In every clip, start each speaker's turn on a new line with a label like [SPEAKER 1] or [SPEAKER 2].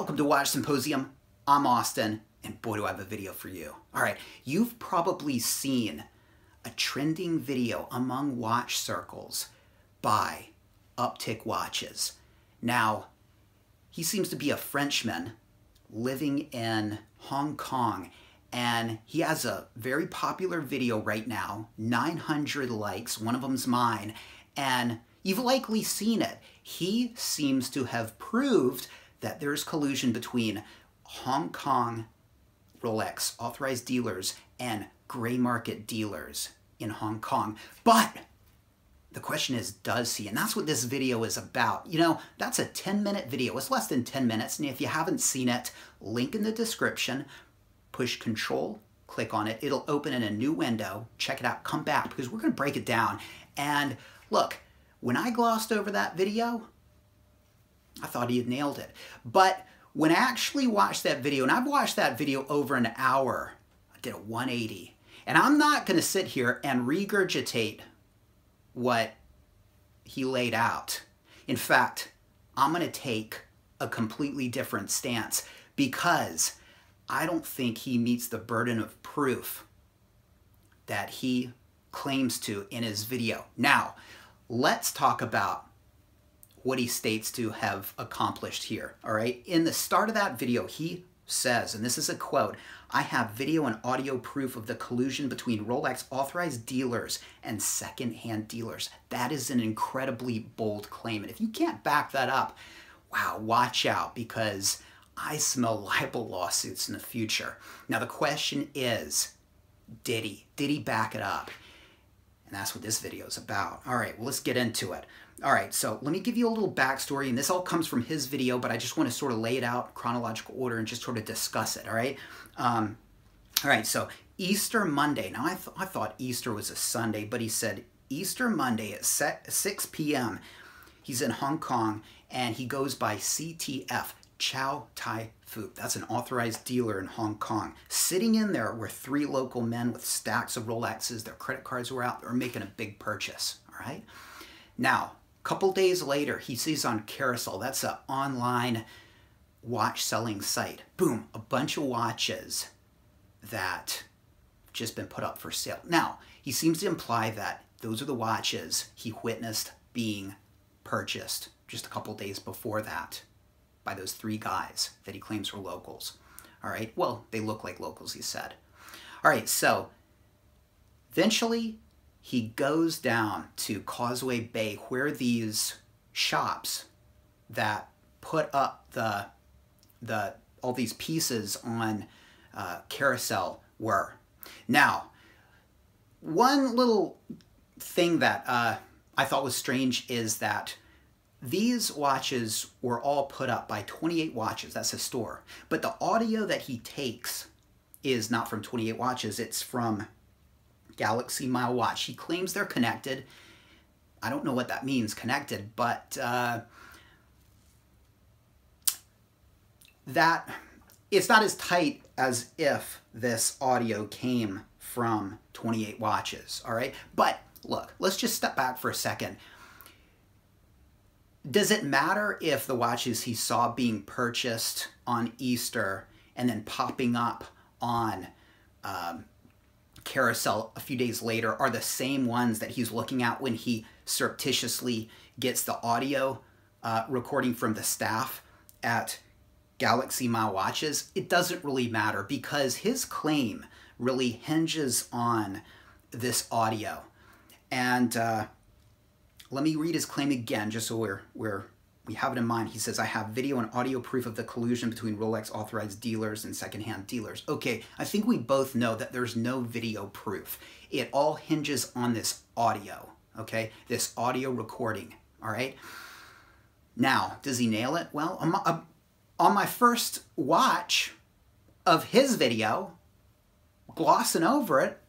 [SPEAKER 1] Welcome to Watch Symposium. I'm Austin, and boy do I have a video for you. All right, you've probably seen a trending video among watch circles by UptickWatches. Now, he seems to be a Frenchman living in Hong Kong, and he has a very popular video right now, 900 likes, one of them's mine, and you've likely seen it. He seems to have proved that there's collusion between Hong Kong Rolex authorized dealers and gray market dealers in Hong Kong. But the question is, does he? And that's what this video is about. You know, that's a 10-minute video. It's less than 10 minutes. And if you haven't seen it, link in the description, push Control, click on it. It'll open in a new window. Check it out. Come back because we're going to break it down. And look, when I glossed over that video, I thought he had nailed it. But when I actually watched that video, and I've watched that video over an hour, I did a 180. And I'm not going to sit here and regurgitate what he laid out. In fact, I'm going to take a completely different stance because I don't think he meets the burden of proof that he claims to in his video. Now, let's talk about what he states to have accomplished here, all right? In the start of that video, he says, and this is a quote, "I have video and audio proof of the collusion between Rolex authorized dealers and secondhand dealers." That is an incredibly bold claim. And if you can't back that up, wow, watch out, because I smell libel lawsuits in the future. Now, the question is, did he? Did he back it up? And that's what this video is about. All right, well, let's get into it. All right, so let me give you a little backstory, and this all comes from his video, but I just want to sort of lay it out in chronological order and just sort of discuss it, all right? All right, so Easter Monday. Now, I thought Easter was a Sunday, but he said Easter Monday at 6 p.m. He's in Hong Kong, and he goes by CTF, Chow Tai Fook. That's an authorized dealer in Hong Kong. Sitting in there were 3 local men with stacks of Rolexes. Their credit cards were out. They were making a big purchase, all right? Now, a couple days later, he sees on Carousel, that's an online watch selling site, boom, a bunch of watches that have just been put up for sale. Now, he seems to imply that those are the watches he witnessed being purchased just a couple days before that by those 3 guys that he claims were locals. All right, well, they look like locals, he said. All right, so eventually he goes down to Causeway Bay where these shops that put up all these pieces on Carousel were. Now, one little thing that I thought was strange is that these watches were all put up by 28 Watches. That's a store. But the audio that he takes is not from 28 Watches. It's from Galaxy Mile Watch. He claims they're connected. I don't know what that means, connected, but that it's not as tight as if this audio came from 28 Watches, all right? But look, let's just step back for a second. Does it matter if the watches he saw being purchased on Easter and then popping up on Carousel a few days later are the same ones that he's looking at when he surreptitiously gets the audio recording from the staff at Galaxy Mile Watches? It doesn't really matter because his claim really hinges on this audio. And let me read his claim again just so we have it in mind. He says, "I have video and audio proof of the collusion between Rolex authorized dealers and secondhand dealers." Okay, I think we both know that there's no video proof. It all hinges on this audio, okay? This audio recording, all right? Now, does he nail it? Well, on my first watch of his video, glossing over it,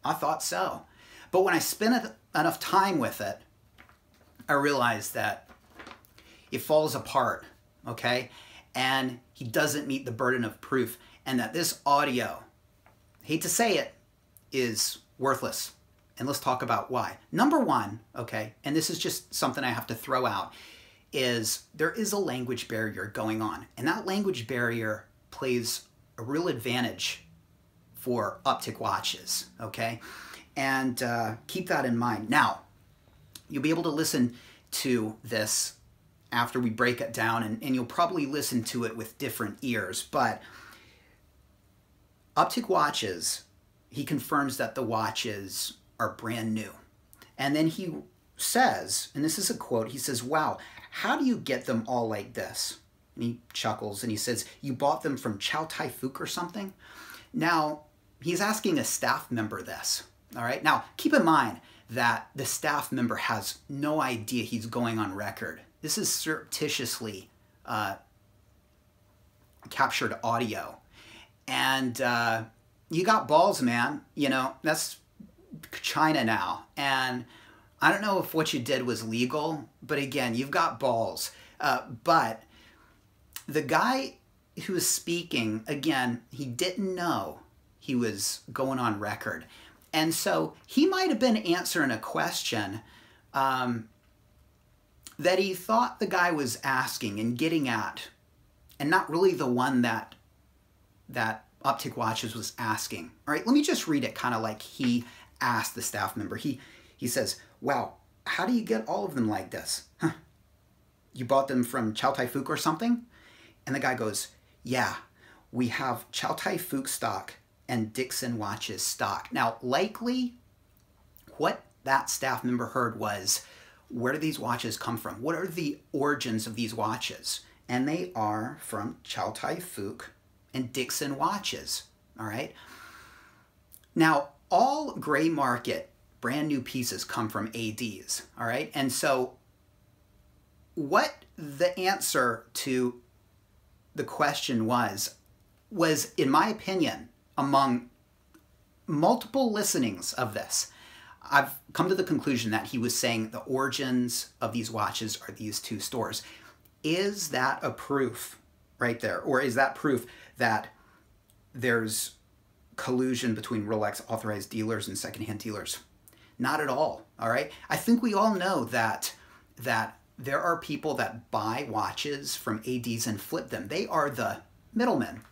[SPEAKER 1] I thought so. But when I spent enough time with it, I realized that it falls apart, okay? And he doesn't meet the burden of proof, and that this audio, hate to say it, is worthless. And let's talk about why. Number one, okay, and this is just something I have to throw out, is there is a language barrier going on, and that language barrier plays a real advantage for Uptick watches, okay? And keep that in mind. Now, you'll be able to listen to this after we break it down, and you'll probably listen to it with different ears, but Uptick watches, he confirms that the watches are brand new. And then he says, and this is a quote, he says, "Wow, how do you get them all like this?" And he chuckles and he says, "You bought them from Chow Tai Fook or something?" Now, he's asking a staff member this, all right? Now, keep in mind that the staff member has no idea he's going on record. This is surreptitiously captured audio. And you got balls, man. You know, that's China now. And I don't know if what you did was legal, but again, you've got balls. But the guy who was speaking, again, he didn't know he was going on record. And so he might have been answering a question that he thought the guy was asking and getting at, and not really the one that Uptick Watches was asking. All right, let me just read it kind of like he asked the staff member. He says, "Wow, how do you get all of them like this? Huh. You bought them from Chow Tai Fook or something?" And the guy goes, "Yeah, we have Chow Tai Fook stock and Dixon watches stock." Now, likely what that staff member heard was, where do these watches come from? What are the origins of these watches? And they are from Chow Tai Fook and Dixon watches, all right? Now, all gray market brand new pieces come from ADs, all right? And so what the answer to the question was, in my opinion, among multiple listenings of this, I've come to the conclusion that he was saying the origins of these watches are these two stores. Is that a proof right there? Or is that proof that there's collusion between Rolex authorized dealers and secondhand dealers? Not at all, all right? I think we all know that there are people that buy watches from ADs and flip them. They are the middlemen.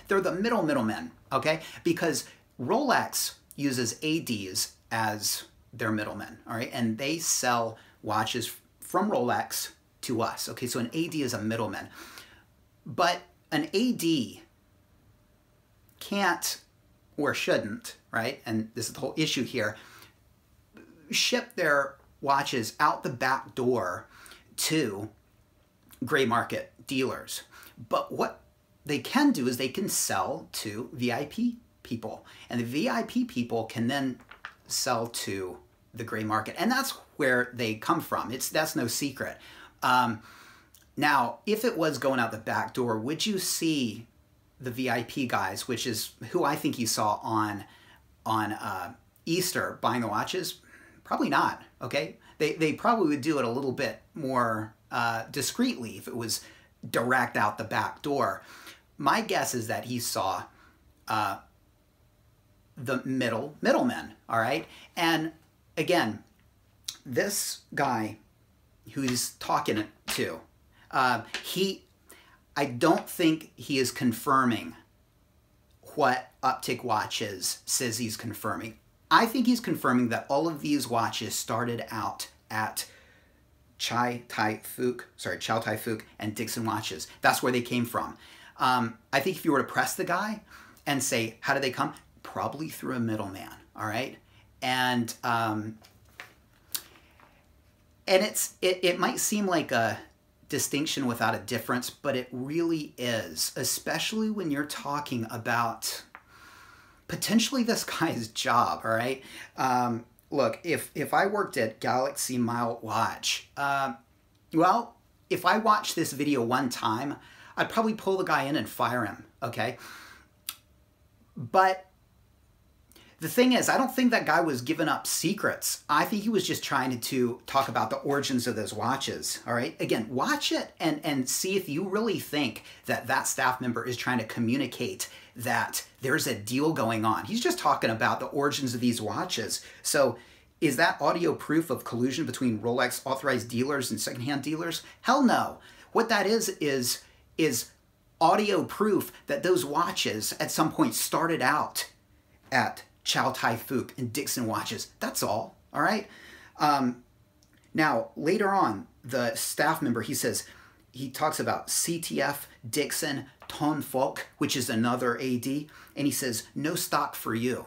[SPEAKER 1] They're the middlemen, okay? Because Rolex uses ADs as their middlemen, all right? And they sell watches from Rolex to us, okay? So an AD is a middleman. But an AD can't or shouldn't, right? And this is the whole issue here, ship their watches out the back door to gray market dealers. But what they can do is they can sell to VIP people, and the VIP people can then sell to the gray market, and that's where they come from. That's no secret. Now, if it was going out the back door, would you see the VIP guys, which is who I think you saw on Easter, buying the watches? Probably not, okay? They probably would do it a little bit more discreetly if it was direct out the back door. My guess is that he saw the middlemen, all right? And again, this guy who he's talking to, I don't think he is confirming what Uptick Watches says he's confirming. I think he's confirming that all of these watches started out at Chow Tai Fook and Dixon watches. That's where they came from. I think if you were to press the guy and say, how did they come? Probably through a middleman, all right? And it might seem like a distinction without a difference, but it really is, especially when you're talking about potentially this guy's job, all right? Look, if I worked at Galaxy Mile Watch, well, if I watched this video one time, I'd probably pull the guy in and fire him, okay? But the thing is, I don't think that guy was giving up secrets. I think he was just trying to talk about the origins of those watches, all right? Again, watch it and see if you really think that that staff member is trying to communicate that there's a deal going on. He's just talking about the origins of these watches. So Is that audio proof of collusion between Rolex authorized dealers and secondhand dealers? Hell no. What that is audio proof that those watches at some point started out at Chow Tai Fook and Dixon Watches. That's all right? Now, later on, the staff member, he talks about CTF, Dixon, Ton Folk, which is another AD, and he says, no stock for you.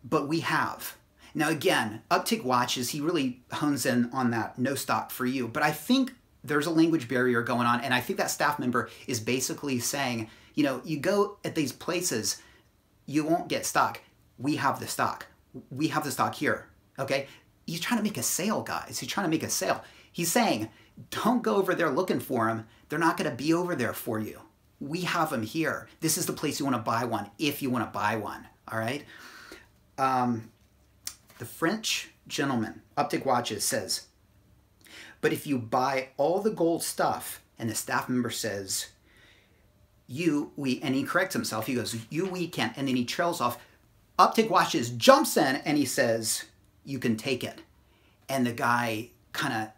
[SPEAKER 1] But we have. Now again, Uptick Watches, he really hones in on that no stock for you, but I think there's a language barrier going on, and I think that staff member is basically saying, you know, you go at these places, you won't get stock. We have the stock. We have the stock here, okay? He's trying to make a sale, guys. He's trying to make a sale. He's saying, don't go over there looking for them. They're not going to be over there for you. We have them here. This is the place you want to buy one if you want to buy one, all right? The French gentleman, Uptick Watches, says, but if you buy all the gold stuff, and the staff member says, and he corrects himself, he goes, we can't, and then he trails off. Uptick Watches jumps in and he says, you can take it. And the guy kind of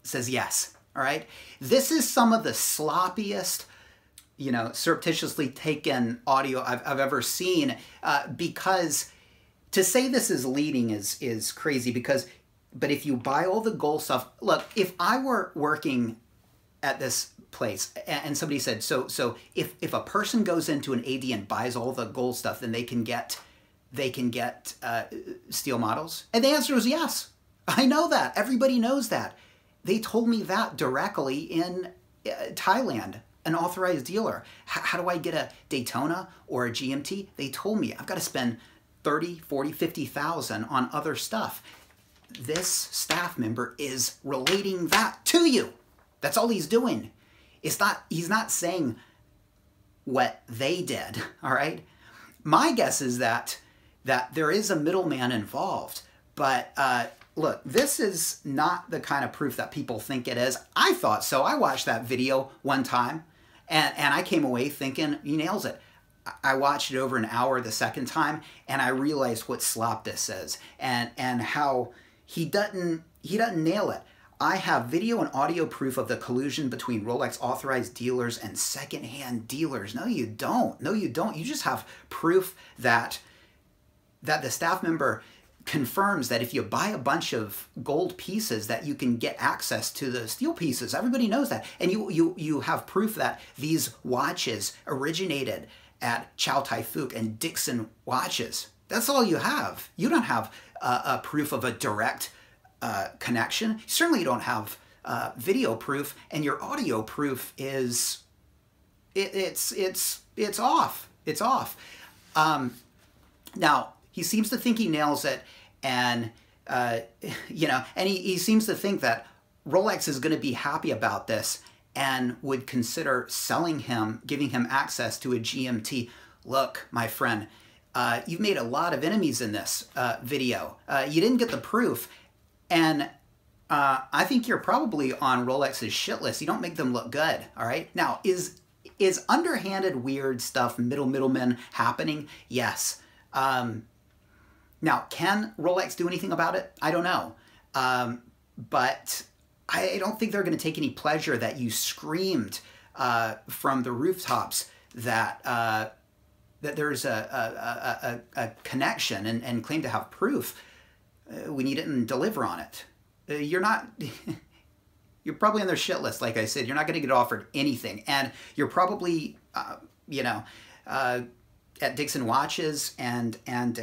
[SPEAKER 1] says yes, all right? This is some of the sloppiest, you know, surreptitiously taken audio I've ever seen, because to say this is leading is crazy, but if you buy all the gold stuff, look, if I were working at this place and somebody said, so if a person goes into an AD and buys all the gold stuff, then they can get steel models? And the answer is yes. I know that. Everybody knows that. They told me that directly in Thailand, an authorized dealer. How do I get a Daytona or a GMT? They told me I've got to spend 30, 40, 50,000 on other stuff. This staff member is relating that to you. That's all he's doing. He's not saying what they did, all right? My guess is that there is a middleman involved, but look, this is not the kind of proof that people think it is. I thought so. I watched that video one time, and I came away thinking, he nails it. I watched it over an hour the second time, and I realized what slop this is, and how he doesn't nail it. I have video and audio proof of the collusion between Rolex authorized dealers and secondhand dealers. No, you don't. No, you don't. You just have proof that the staff member confirms that if you buy a bunch of gold pieces that you can get access to the steel pieces. Everybody knows that. And you have proof that these watches originated at Chow Tai Fook and Dixon Watches. That's all you have. You don't have a proof of a direct connection. Certainly you don't have video proof, and your audio proof is it's off. It's off. Now he seems to think he nails it, and you know, and he seems to think that Rolex is going to be happy about this and would consider selling him, giving him access to a GMT. Look, my friend, you've made a lot of enemies in this video. You didn't get the proof, and I think you're probably on Rolex's shit list. You don't make them look good, all right? Now, is underhanded weird stuff, middlemen happening? Yes. Now, can Rolex do anything about it? I don't know. But I don't think they're going to take any pleasure that you screamed from the rooftops that that there's a connection and claim to have proof. We need it and deliver on it. You're not. You're probably on their shit list, like I said. You're not going to get offered anything, and you're probably, you know, at Dixon Watches and at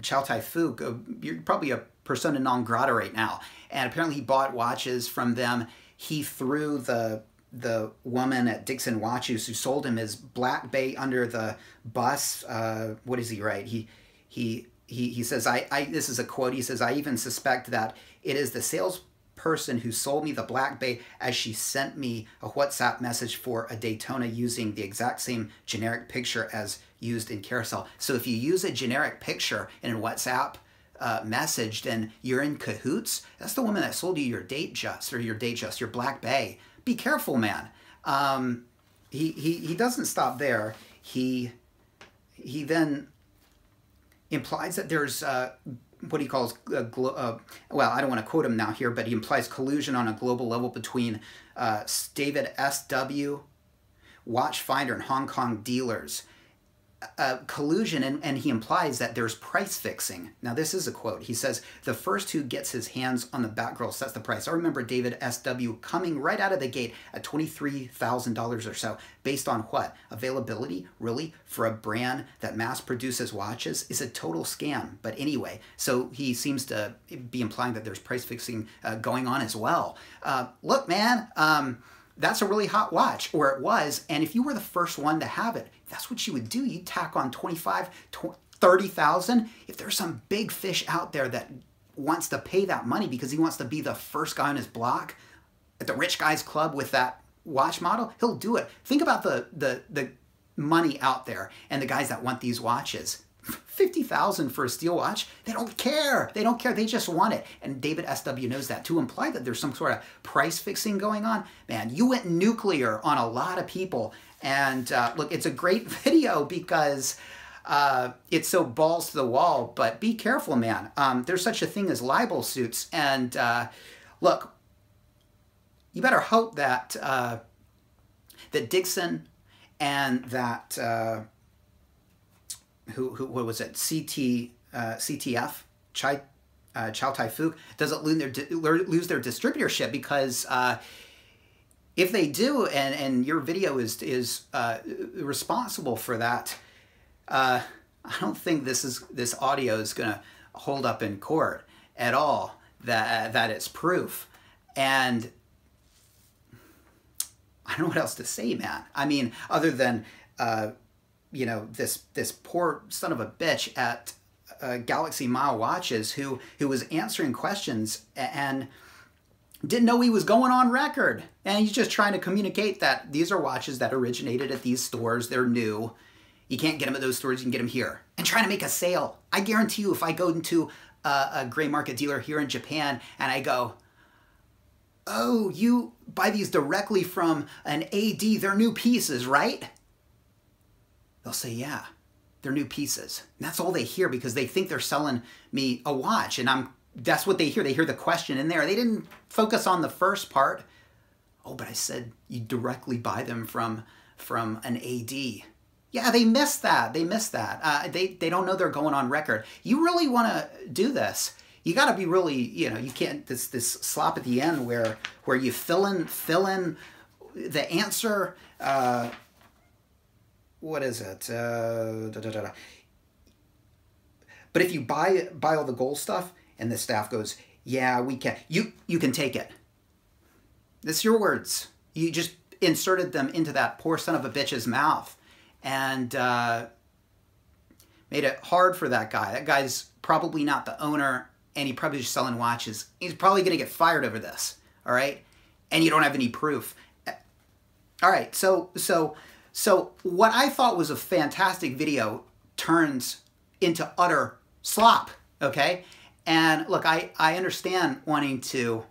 [SPEAKER 1] Chow Tai Fook. You're probably a persona non grata right now. And apparently he bought watches from them. He threw the woman at Dixon Watches who sold him his Black Bay under the bus. What does he write? He says, this is a quote, he says, I even suspect that it is the salesperson who sold me the Black Bay, as she sent me a WhatsApp message for a Daytona using the exact same generic picture as used in Carousel. So if you use a generic picture in a WhatsApp message, then you're in cahoots. That's the woman that sold you your Datejust, your Black Bay. Be careful, man. He doesn't stop there. He then implies that there's what he calls, well, I don't want to quote him now here, but he implies collusion on a global level between David S.W., Watchfinder, and Hong Kong dealers. Collusion, and he implies that there's price fixing. Now, this is a quote. He says, the first who gets his hands on the Batgirl sets the price. I remember David S.W. coming right out of the gate at $23,000 or so. Based on what? Availability? Really? For a brand that mass produces watches is a total scam. But anyway, so he seems to be implying that there's price fixing going on as well. Look, man, that's a really hot watch, or it was, and if you were the first one to have it, that's what you would do. You'd tack on 25, 30,000. If there's some big fish out there that wants to pay that money because he wants to be the first guy on his block at the rich guys club with that watch model, he'll do it. Think about the money out there and the guys that want these watches. 50,000 for a steel watch, they don't care. They don't care. They just want it. And David S.W. knows that. To imply that there's some sort of price fixing going on, man, you went nuclear on a lot of people. And look, it's a great video because it's so balls to the wall, but be careful, man. There's such a thing as libel suits. And look, you better hope that, that Dixon and that, what was it? CTF, Chow Tai Fook, doesn't lose their distributorship, because if they do, and your video is responsible for that, I don't think this audio is gonna hold up in court at all. That it's proof, and I don't know what else to say, man. I mean, other than you know, this poor son of a bitch at Galaxy Mile Watches who was answering questions and didn't know he was going on record. And he's just trying to communicate that these are watches that originated at these stores. They're new. You can't get them at those stores. You can get them here. And trying to make a sale. I guarantee you, if I go into a gray market dealer here in Japan and I go, oh, you buy these directly from an AD, they're new pieces, right? They'll say, yeah, they're new pieces. And that's all they hear, because they think they're selling me a watch. And that's what they hear. They hear the question in there. They didn't focus on the first part. Oh, but I said you directly buy them from an AD. Yeah, they missed that. They missed that. They don't know they're going on record. You really want to do this, you got to be really, you know, you can't, this slop at the end where you fill in the answer, what is it? But if you buy all the gold stuff and the staff goes, yeah, we can, you can take it. That's your words. You just inserted them into that poor son of a bitch's mouth and made it hard for that guy. That guy's probably not the owner, and he probably just selling watches. He's probably going to get fired over this, all right? And you don't have any proof. All right, so what I thought was a fantastic video turns into utter slop, okay? And look, I understand wanting to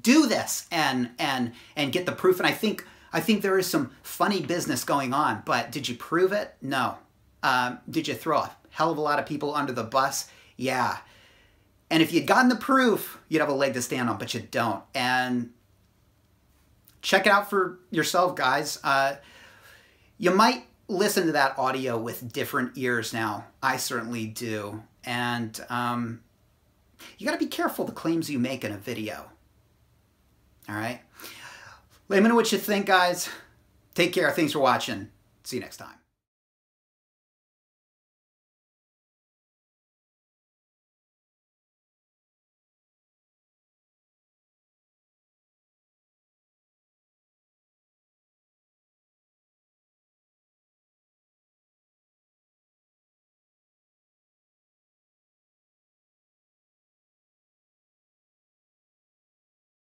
[SPEAKER 1] do this and get the proof, and I think there is some funny business going on, but did you prove it? No. Did you throw a hell of a lot of people under the bus? Yeah. And if you'd gotten the proof, you'd have a leg to stand on, but you don't. And check it out for yourself, guys. You might listen to that audio with different ears now. I certainly do. And you got to be careful the claims you make in a video. All right? Let me know what you think, guys. Take care. Thanks for watching. See you next time.